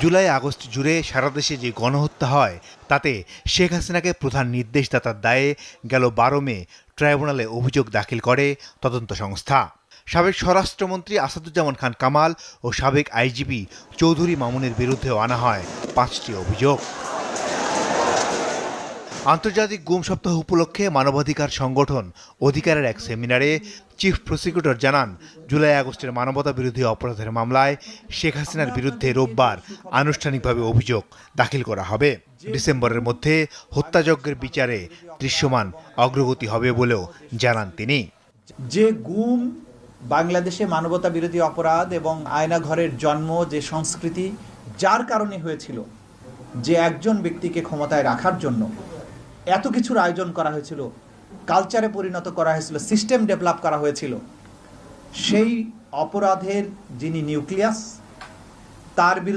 July August জুড়ে সারা দেশে যে গণহত্যা হয় তাতে শেখ হাসিনাকে প্রধান নির্দেশদাতার দায়ে গেল 12 মে ট্রাইব্যুনালে অভিযোগ দাখিল করে তদন্ত সংস্থা। সাবেক স্বরাষ্ট্রমন্ত্রী আসাদুজ্জামান খান কামাল ও সাবেক আইজিপি চৌধুরী মামুনের বিরুদ্ধেও আনা হয় 5টি অভিযোগ। আন্তর্জাতিক গুম সপ্তাহ উপলক্ষে মানবাধিকার সংগঠন অধিকারের এক সেমিনারে চিফ প্রসিকিউটর জানান, জুলাই আগস্টের মানবতা বিরোধী অপরাধের মামলায় শেখ হাসিনার বিরুদ্ধে রোববার আনুষ্ঠানিকভাবে অভিযোগ দাখিল করা হবে। ডিসেম্বরের মধ্যে হত্যাযজ্ঞের বিচারে দৃশ্যমান অগ্রগতি হবে বলেও জানান তিনি। যে গুম বাংলাদেশে মানবতা বিরোধী অপরাধ এবং আয়নাঘরের জন্ম, যে সংস্কৃতি যার কারণে হয়েছিল, যে একজন ব্যক্তিকে ক্ষমতায় রাখার জন্য এত কিছুর আয়োজন করা হয়েছিল, কালচারে পরিণত করা হয়েছিল, সিস্টেম ডেভেলপ করা হয়েছিল, সেই অপরাধের যিনি নিউক্লিয়াস, তার বিরুদ্ধে